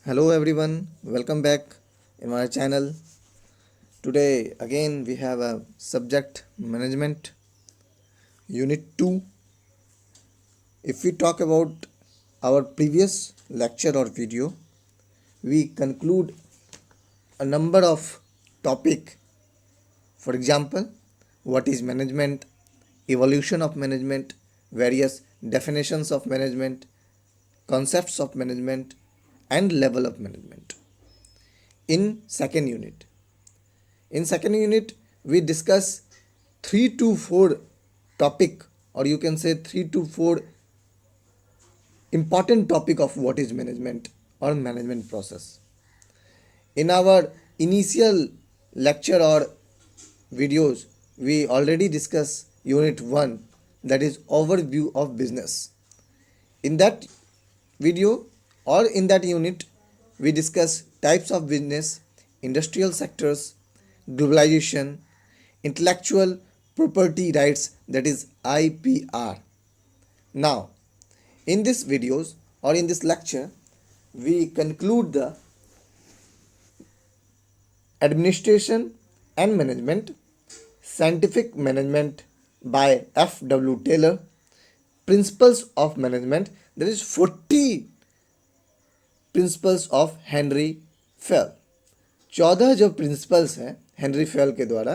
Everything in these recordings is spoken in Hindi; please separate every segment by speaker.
Speaker 1: Hello everyone, welcome back in my channel. Today again we have a subject management unit 2. If we talk about our previous lecture or video, we conclude a number of topic. For example, what is management, evolution of management, various definitions of management, concepts of management and level of management. In second unit, we discuss 3 to 4 topic, or you can say 3 to 4 important topic of what is management or management process. In our initial lecture or videos, we already discussed unit 1, that is overview of business. In that video or in that unit, we discuss types of business, industrial sectors, globalization, intellectual property rights, that is IPR. Now, in this videos or in this lecture, we conclude the administration and management, scientific management by F.W. Taylor, principles of management, there is 40 principles of Henry fail. 14 जो प्रिंसिपल्स हैं हेनरी फेल के द्वारा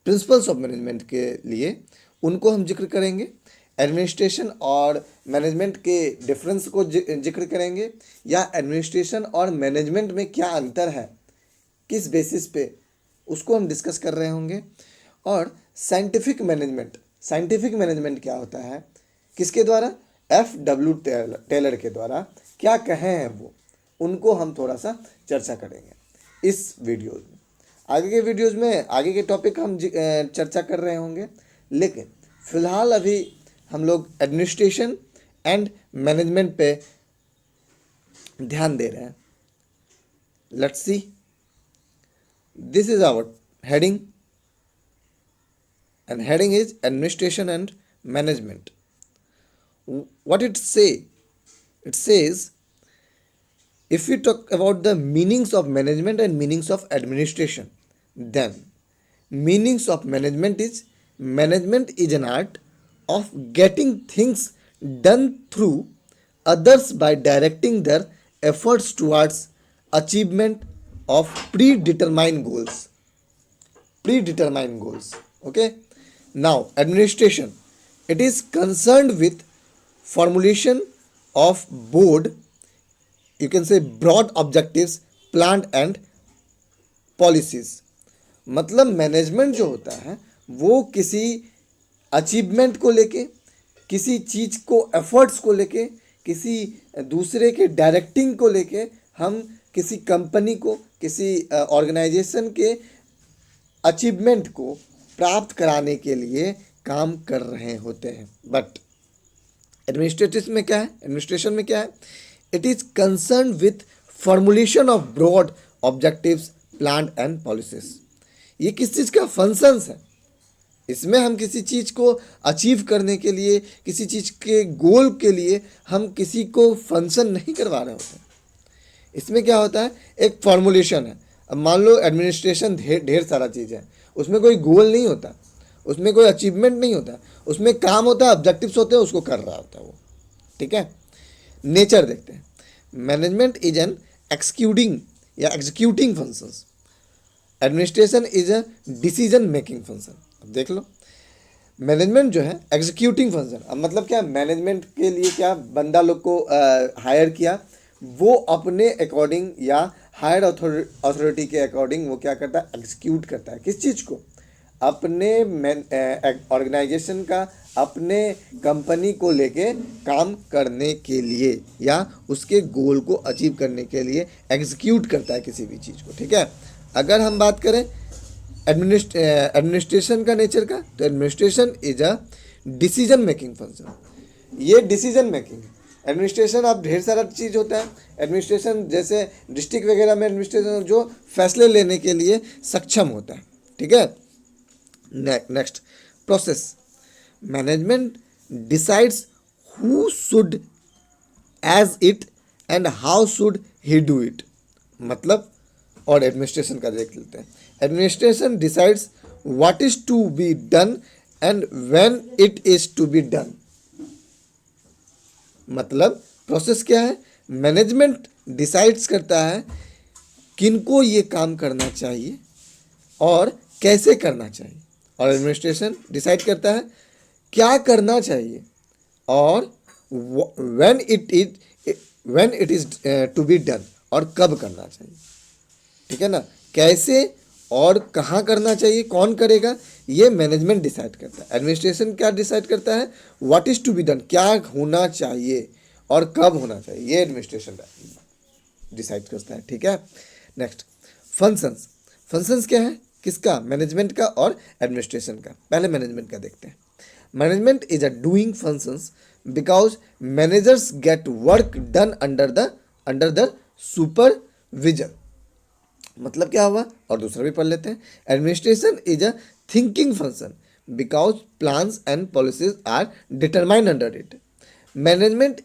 Speaker 1: प्रिंसिपल्स ऑफ मैनेजमेंट के लिए, उनको हम जिक्र करेंगे। एडमिनिस्ट्रेशन और मैनेजमेंट के डिफरेंस को जिक्र करेंगे, या एडमिनिस्ट्रेशन और मैनेजमेंट में क्या अंतर है, किस बेसिस पे, उसको हम डिस्कस कर रहे होंगे। और साइंटिफिक मैनेजमेंट क्या होता है, किसके द्वारा, F.W. टेलर के द्वारा क्या कहे हैं वो, उनको हम थोड़ा सा चर्चा करेंगे इस वीडियोज़ में। आगे के वीडियोज़ में आगे के टॉपिक हम चर्चा कर रहे होंगे, लेकिन फ़िलहाल अभी हम लोग एडमिनिस्ट्रेशन एंड मैनेजमेंट पे ध्यान दे रहे हैं। Let's see, this is our heading and heading is administration and management. What it say? It says, if we talk about the meanings of management and meanings of administration, then meanings of management is an art of getting things done through others by directing their efforts towards achievement of predetermined goals. Okay, now administration, it is concerned with formulation of you can say broad objectives, plan and policies. मतलब मैनेजमेंट जो होता है वो किसी अचीवमेंट को लेके, किसी चीज़ को, एफर्ट्स को लेके, किसी दूसरे के डायरेक्टिंग को लेके, हम किसी कंपनी को, किसी ऑर्गेनाइजेशन के अचीवमेंट को प्राप्त कराने के लिए काम कर रहे होते हैं। बट एडमिनिस्ट्रेशन में क्या है, it is concern with formulation of broad objectives, plan and policies. ये किस चीज़ का फंक्शंस है, इसमें हम किसी चीज़ को अचीव करने के लिए, किसी चीज़ के गोल के लिए हम किसी को फंक्शन नहीं करवा रहे होते। इसमें क्या होता है, एक फॉर्मुलेशन है। अब मान लो एडमिनिस्ट्रेशन ढेर सारा चीज़ है, उसमें कोई गोल नहीं होता, उसमें कोई अचीवमेंट नहीं होता, उसमें काम होता है, ऑब्जेक्टिव्स होते हैं, उसको कर रहा होता है वो। ठीक है, नेचर देखते हैं। Management is an executing functions, administration is a decision making function. अब देख लो, मैनेजमेंट जो है एग्जीक्यूटिंग फंक्शन, अब मतलब क्या, मैनेजमेंट के लिए क्या बंदा लोग को हायर किया, वो अपने अकॉर्डिंग या हायर अथॉरिटी के अकॉर्डिंग वो क्या करता है, एग्जीक्यूट करता है। किस चीज़ को, अपने ऑर्गेनाइजेशन का, अपने कंपनी को लेके काम करने के लिए या उसके गोल को अचीव करने के लिए एग्जीक्यूट करता है किसी भी चीज़ को। ठीक है, अगर हम बात करें एडमिनिस्ट्रेशन का नेचर का, तो administration is a decision making function. ये डिसीजन मेकिंग है एडमिनिस्ट्रेशन। अब ढेर सारा चीज़ होता है एडमिनिस्ट्रेशन, जैसे डिस्ट्रिक्ट वगैरह में एडमिनिस्ट्रेशन जो फैसले लेने के लिए सक्षम होता है। ठीक है, next, process. Management decides who should, as it and how should he do it, मतलब और एडमिनिस्ट्रेशन का देख लेते हैं. Administration decides what is to be done and when it is to be done. मतलब प्रोसेस क्या है, मैनेजमेंट डिसाइड्स करता है किनको ये काम करना चाहिए और कैसे करना चाहिए, और एडमिनिस्ट्रेशन डिसाइड करता है क्या करना चाहिए और when it is to be done, और कब करना चाहिए. ठीक है ना. कैसे और कहाँ करना चाहिए, कौन करेगा, ये मैनेजमेंट डिसाइड करता है. एडमिनिस्ट्रेशन क्या डिसाइड करता है, what is to be done, क्या होना चाहिए और कब होना चाहिए, ये एडमिनिस्ट्रेशन डिसाइड करता है. ठीक है. Next, functions. फंक्शंस क्या है, किसका, मैनेजमेंट का और एडमिनिस्ट्रेशन का. पहले मैनेजमेंट का देखते हैं. Management is a doing functions because managers get work done under the supervision. मतलब क्या हुआ, और दूसरा भी पढ़ लेते हैं. Administration is a thinking function because plans and policies are determined under it. Management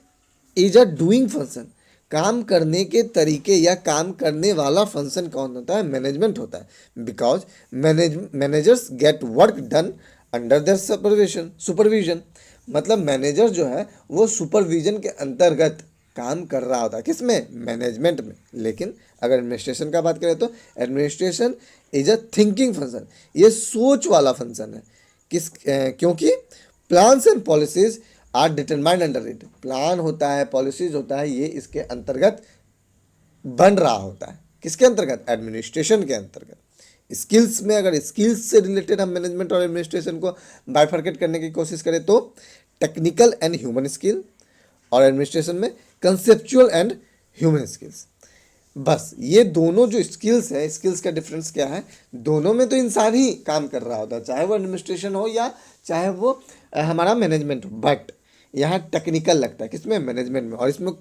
Speaker 1: is a doing function, काम करने के तरीके या काम करने वाला फंक्शन कौन होता है, मैनेजमेंट होता है. Because managers get work done under their supervision. मतलब मैनेजर जो है वो सुपरविजन के अंतर्गत काम कर रहा होता है, किसमें, मैनेजमेंट में. लेकिन अगर एडमिनिस्ट्रेशन का बात करें तो administration is a thinking function, ये सोच वाला फंक्शन है. क्योंकि plans and policies are determined under it. Plan होता है, पॉलिसीज होता है, ये इसके अंतर्गत बन रहा होता है. किसके अंतर्गत, एडमिनिस्ट्रेशन के अंतर्गत. स्किल्स में अगर स्किल्स से रिलेटेड हम मैनेजमेंट और एडमिनिस्ट्रेशन को बाइफर्केट करने की कोशिश करें तो टेक्निकल एंड ह्यूमन स्किल, और एडमिनिस्ट्रेशन में कंसेप्चुअल एंड ह्यूमन स्किल्स. बस ये दोनों जो स्किल्स है, स्किल्स का डिफरेंस क्या है, दोनों में तो इंसान ही काम कर रहा होता है, चाहे वो एडमिनिस्ट्रेशन हो या चाहे वो हमारा मैनेजमेंट हो. बट यहाँ टेक्निकल लगता है किसमें, मैनेजमेंट में. और इसमें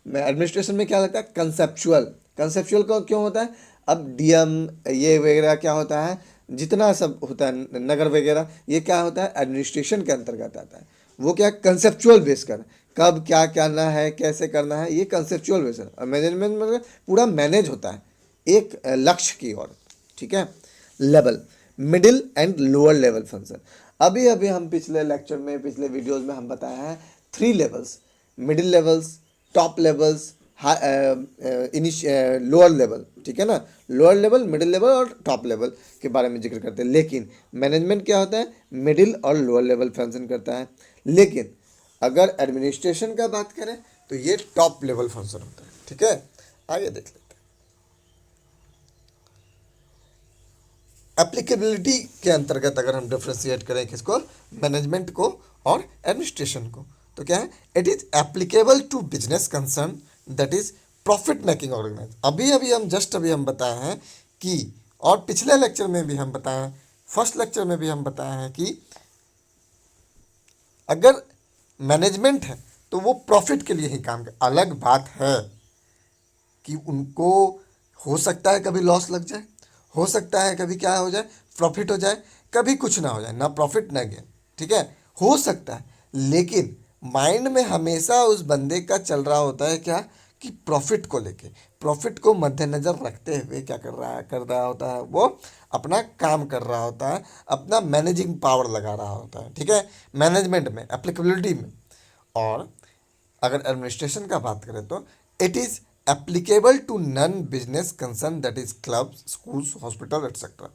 Speaker 1: एडमिनिस्ट्रेशन में क्या लगता है, कंसेप्चुअल. कंसेप्चुअल का क्यों होता है, अब डीएम ये वगैरह क्या होता है, जितना सब होता है नगर वगैरह, ये क्या होता है, एडमिनिस्ट्रेशन के अंतर्गत आता है. वो क्या, कंसेप्चुअल बेस कर, कब क्या करना है, कैसे करना है, ये कंसेप्चुअल बेस है. और मैनेजमेंट में पूरा मैनेज होता है एक लक्ष्य की ओर. ठीक है. Level, middle and lower level function. अभी अभी हम पिछले लेक्चर में, पिछले वीडियोस में हम बताया है 3 levels, middle levels, top levels, lower level. ठीक है ना. लोअर लेवल, मिडिल लेवल और टॉप लेवल के बारे में जिक्र करते हैं. लेकिन मैनेजमेंट क्या होता है, मिडिल और लोअर लेवल फंक्शन करता है. लेकिन अगर एडमिनिस्ट्रेशन का बात करें तो ये टॉप लेवल फंक्शन होता है. ठीक है. आगे देख लेते हैं. एप्लीकेबिलिटी के अंतर्गत अगर हम डिफ्रेंशिएट करें किसको, मैनेजमेंट को और एडमिनिस्ट्रेशन को, तो क्या है, it is applicable to business concern that is profit making organise. अभी अभी हम बताए हैं कि, और पिछले लेक्चर में भी हम बताए हैं, फर्स्ट लेक्चर में भी हम बताए हैं कि अगर मैनेजमेंट है तो वो प्रॉफिट के लिए ही काम करे. अलग बात है कि उनको हो सकता है कभी लॉस लग जाए, हो सकता है कभी क्या हो जाए, प्रॉफिट हो जाए, कभी कुछ ना हो जाए, ना प्रॉफिट ना गेन. ठीक है, हो सकता है. लेकिन माइंड में हमेशा उस बंदे का चल रहा होता है क्या, कि प्रॉफिट को लेके, प्रॉफिट को मद्देनज़र रखते हुए क्या कर रहा होता है, वो अपना काम कर रहा होता है, अपना मैनेजिंग पावर लगा रहा होता है. ठीक है, मैनेजमेंट में, एप्लीकेबिलिटी में. और अगर एडमिनिस्ट्रेशन का बात करें तो it is applicable to non business concern that is clubs, schools, hospital etcetera.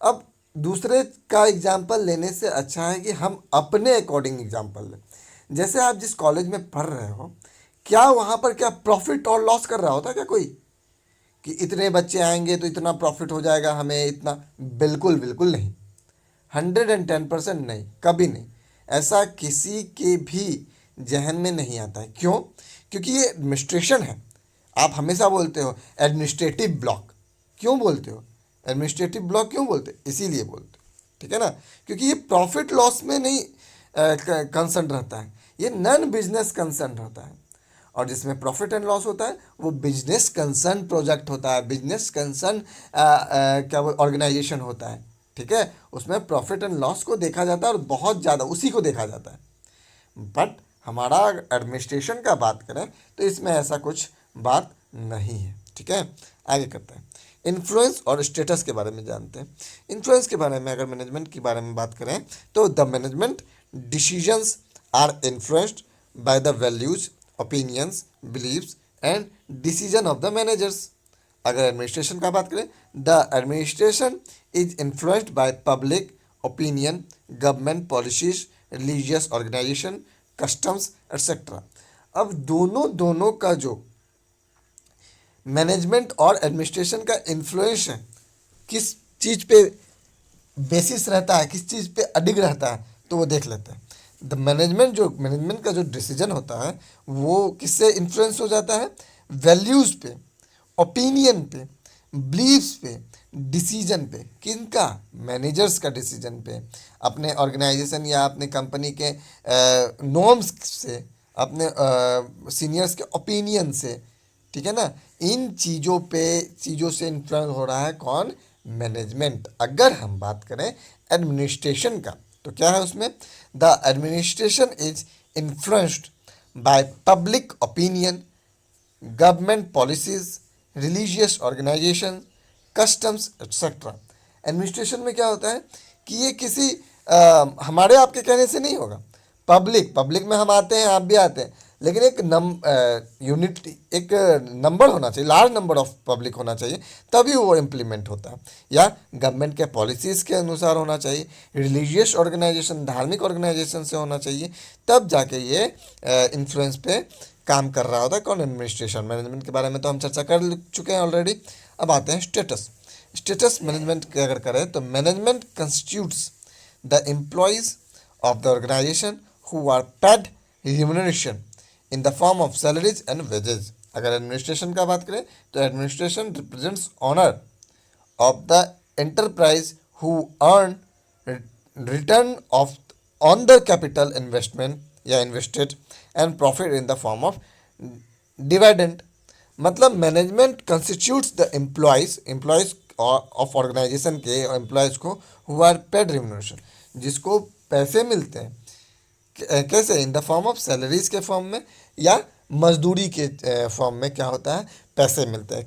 Speaker 1: अब दूसरे का एग्जाम्पल लेने से अच्छा है कि हम अपने अकॉर्डिंग एग्जाम्पल लें. जैसे आप जिस कॉलेज में पढ़ रहे हो, क्या वहाँ पर क्या प्रॉफिट और लॉस कर रहा होता है क्या कोई, कि इतने बच्चे आएंगे तो इतना प्रॉफिट हो जाएगा हमें इतना, बिल्कुल बिल्कुल नहीं. 110% नहीं, कभी नहीं. ऐसा किसी के भी जहन में नहीं आता है. क्यों, क्योंकि ये एडमिनिस्ट्रेशन है. आप हमेशा बोलते हो एडमिनिस्ट्रेटिव ब्लॉक, क्यों बोलते हो, एडमिनिस्ट्रेटिव ब्लॉक क्यों बोलते, इसीलिए बोलते हो. ठीक है ना, क्योंकि ये प्रॉफिट लॉस में नहीं कंसर्न रहता है, ये नॉन बिजनेस कंसर्न रहता है. और जिसमें प्रॉफिट एंड लॉस होता है वो बिजनेस कंसर्न प्रोजेक्ट होता है, बिजनेस कंसर्न क्या वो ऑर्गेनाइजेशन होता है. ठीक है, उसमें प्रॉफिट एंड लॉस को देखा जाता है और बहुत ज़्यादा उसी को देखा जाता है. बट हमारा एडमिनिस्ट्रेशन का बात करें तो इसमें ऐसा कुछ बात नहीं है। ठीक है, आगे करते हैं। इन्फ्लुएंस और स्टेटस के बारे में जानते हैं। इन्फ्लुएंस के बारे में अगर मैनेजमेंट के बारे में बात करें तो the management decisions are influenced by the values, opinions, beliefs and decision of the managers. अगर एडमिनिस्ट्रेशन का बात करें, the administration is influenced by public opinion, government policies, religious organisation, customs etcetera. अब दोनों दोनों का जो मैनेजमेंट और एडमिनिस्ट्रेशन का इन्फ्लुएंस है, किस चीज़ पे बेसिस रहता है, किस चीज़ पे अडिग रहता है, तो वो देख लेते हैं। द मैनेजमेंट का जो डिसीजन होता है वो किससे इन्फ्लुएंस हो जाता है? वैल्यूज़ पे, ओपिनियन पे, बिलीव्स पे, डिसीजन पे। किनका? मैनेजर्स का डिसीजन पे, अपने ऑर्गेनाइजेशन या अपने कंपनी के नॉर्म्स से, अपने सीनियर्स के ओपिनियन से। ठीक है ना, इन चीज़ों से इन्फ्लुएंस हो रहा है कौन? मैनेजमेंट। अगर हम बात करें एडमिनिस्ट्रेशन का तो क्या है उसमें? The administration is influenced by public opinion, government policies, religious organisation, customs etcetera. Administration में क्या होता है कि ये किसी हमारे आपके कहने से नहीं होगा। पब्लिक में हम आते हैं, आप भी आते हैं, लेकिन एक यूनिट, एक नंबर होना चाहिए, लार्ज नंबर ऑफ पब्लिक होना चाहिए, तभी वो इम्प्लीमेंट होता है। या गवर्नमेंट के पॉलिसीज़ के अनुसार होना चाहिए, रिलीजियस ऑर्गेनाइजेशन, धार्मिक ऑर्गेनाइजेशन से होना चाहिए, तब जाके ये इन्फ्लुएंस पे काम कर रहा होता है कौन? एडमिनिस्ट्रेशन। मैनेजमेंट के बारे में तो हम चर्चा कर चुके हैं ऑलरेडी। अब आते हैं स्टेटस मैनेजमेंट की अगर करें तो management constitutes the employees of the organization who are paid remuneration in the form of salaries and wages। अगर एडमिनिस्ट्रेशन का बात करें तो administration represents owner of the enterprise who earn return of on the capital investment या invested and profit in the form of dividend। मतलब management constitutes the employees of organisation के एम्प्लॉयज को हु आर पेड रिम्यूनरेशन, जिसको पैसे मिलते हैं। कैसे? In the form of salaries के फॉर्म में या मजदूरी के फॉर्म में क्या होता है? पैसे मिलते हैं।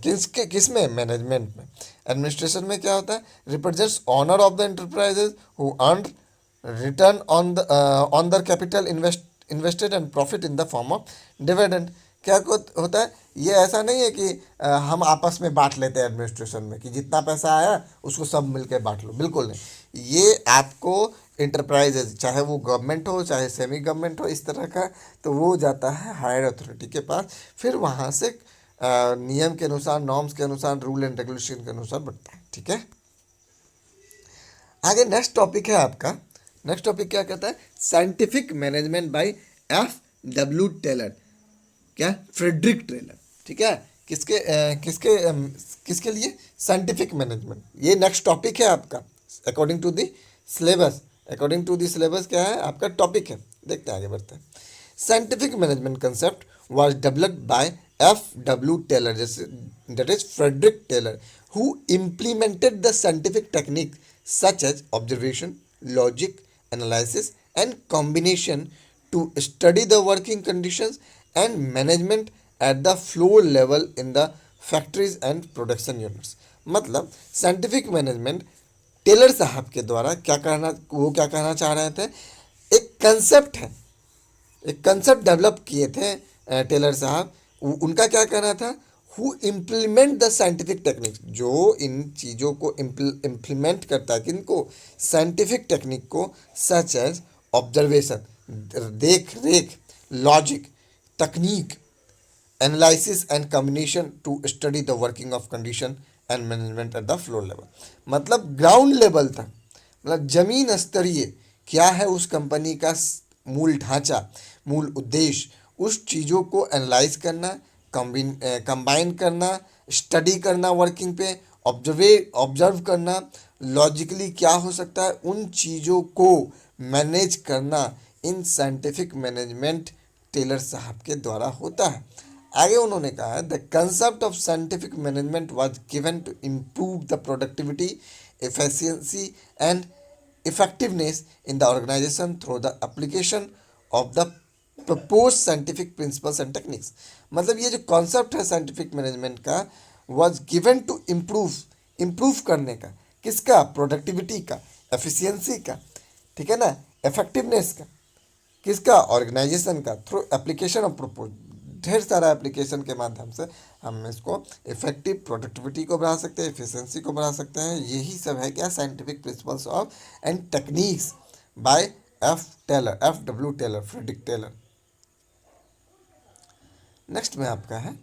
Speaker 1: किस में? मैनेजमेंट में। एडमिनिस्ट्रेशन में क्या होता है? Represents owner of the enterprises who earn return on the capital invested and profit in the form of dividend. क्या होता है? ये ऐसा नहीं है कि हम आपस में बांट लेते हैं एडमिनिस्ट्रेशन में कि जितना पैसा आया उसको सब मिलकर बांट लो, बिल्कुल नहीं। ये आपको इंटरप्राइजेज, चाहे वो गवर्नमेंट हो चाहे सेमी गवर्नमेंट हो, इस तरह का, तो वो जाता है हायर अथॉरिटी के पास, फिर वहाँ से नियम के अनुसार, नॉर्म्स के अनुसार, रूल एंड रेगुलेशन के अनुसार बढ़ता है। ठीक है, आगे नेक्स्ट टॉपिक है आपका। नेक्स्ट टॉपिक क्या कहता है? Scientific management by F.W. Taylor. क्या? Frederick Taylor. ठीक है, किसके लिए? Scientific management. ये नेक्स्ट टॉपिक है आपका according to the syllabus. According to the syllabus क्या है आपका टॉपिक है? देखते हैं, आगे बढ़ते हैं। Scientific management concept was developed by F.W. Taylor, जैसे that is Frederick Taylor, who implemented the scientific technique such as observation, logic, analysis, and combination to study the working conditions and management at the floor level in the factories and production units। मतलब साइंटिफिक मैनेजमेंट टेलर साहब के द्वारा क्या कहना चाह रहे थे? एक कंसेप्ट है, एक कंसेप्ट डेवलप किए थे टेलर साहब। उनका क्या कहना था? Who implement the scientific technique, जो इन चीज़ों को इम्प्लीमेंट करता है, किनको? साइंटिफिक टेक्निक को, सच एज ऑब्जर्वेशन, देख रेख, लॉजिक, तकनीक, analysis and combination to study the working of condition and management at the floor level. मतलब ग्राउंड लेवल तक, मतलब जमीन स्तरीय क्या है उस कंपनी का मूल ढांचा, मूल उद्देश्य, उस चीज़ों को एनालाइज करना, कंबाइन करना, स्टडी करना वर्किंग पे, ऑब्जर्व करना, लॉजिकली क्या हो सकता है, उन चीज़ों को मैनेज करना, इन साइंटिफिक मैनेजमेंट टेलर साहब के द्वारा होता है। आगे उन्होंने कहा है the concept of scientific management was given to improve the productivity, efficiency and effectiveness in the organization through the application of the propose scientific principles and techniques. मतलब ये जो कॉन्सेप्ट है साइंटिफिक मैनेजमेंट का वाज गिवन टू इम्प्रूव करने का, किसका, प्रोडक्टिविटी का, एफिशिएंसी का, ठीक है ना, इफेक्टिवनेस का, किसका, ऑर्गेनाइजेशन का, थ्रू एप्लीकेशन ऑफ प्रपोज। ढेर सारा एप्लीकेशन के माध्यम से हम इसको इफेक्टिव प्रोडक्टिविटी को बढ़ा सकते हैं, एफिशिएंसी को बढ़ा सकते हैं। यही सब है क्या, scientific principles of and techniques by F.W. Taylor, Frederick Taylor. Next में आपका है,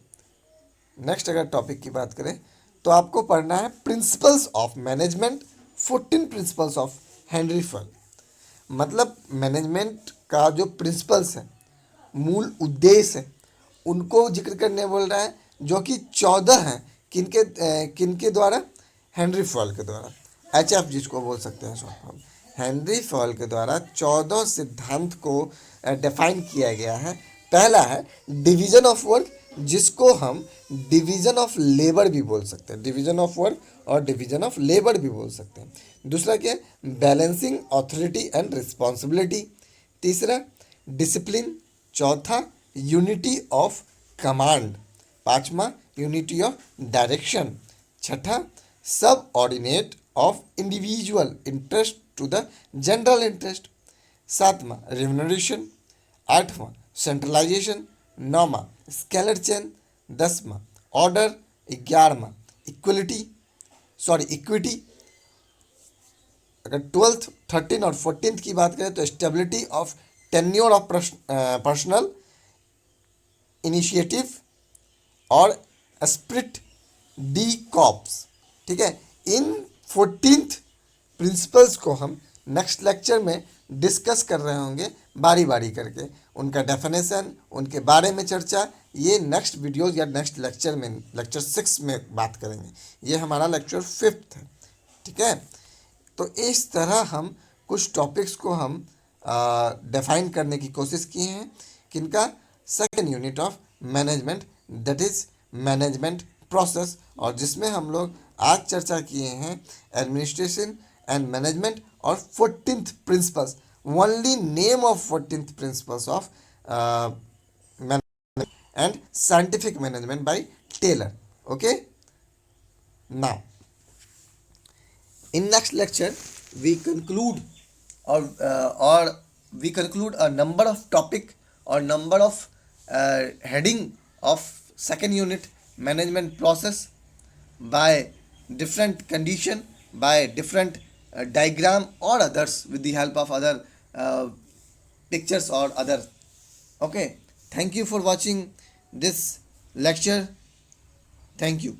Speaker 1: नेक्स्ट अगर टॉपिक की बात करें तो आपको पढ़ना है principles of management, 14 principles of Henry fall. मतलब मैनेजमेंट का जो प्रिंसिपल्स है, मूल उद्देश्य है, उनको जिक्र करने बोल रहा है, जो कि 14 हैं। किनके द्वारा, हेनरी फॉल के द्वारा, HF जिसको बोल सकते हैं शॉर्ट फॉर्म। हेनरी फॉल के द्वारा 14 सिद्धांत को डिफाइन किया गया है। पहला है डिवीजन ऑफ वर्क, जिसको हम डिवीजन ऑफ लेबर भी बोल सकते हैं, डिवीजन ऑफ वर्क और डिवीजन ऑफ लेबर भी बोल सकते हैं। दूसरा क्या है, बैलेंसिंग ऑथोरिटी एंड रिस्पॉन्सिबिलिटी। तीसरा डिसिप्लिन। चौथा यूनिटी ऑफ कमांड। पांचवा यूनिटी ऑफ डायरेक्शन। छठा subordinate of individual interest to the general interest. सातवां रिम्यूनरेशन। आठवां सेंट्रलाइजेशन। नौवां स्केलर चेन। 10वां ऑर्डर। 11वां इक्विटी। अगर 12th 13 और 14th की बात करें तो stability of tenure of personal initiative और स्प्रिट डी कॉप्स। ठीक है, इन 14th प्रिंसिपल्स को हम नेक्स्ट लेक्चर में डिस्कस कर रहे होंगे बारी बारी करके। उनका डेफिनेशन, उनके बारे में चर्चा, ये नेक्स्ट वीडियोज या नेक्स्ट लेक्चर में, लेक्चर 6 में बात करेंगे। ये हमारा लेक्चर 5th है। ठीक है, तो इस तरह हम कुछ टॉपिक्स को हम डिफाइन करने की कोशिश किए हैं। किनका, second unit of management, that is management process, और जिसमें हम लोग आज चर्चा किए हैं एडमिनिस्ट्रेशन एंड मैनेजमेंट और 14th principles, only name of 14th principles of management and scientific management by Taylor. Okay, now in next lecture we conclude or we conclude a number of topic or number of heading of second unit management process by different condition, by different diagram or others, with the help of other pictures or other. Okay, thank you for watching this lecture. Thank you.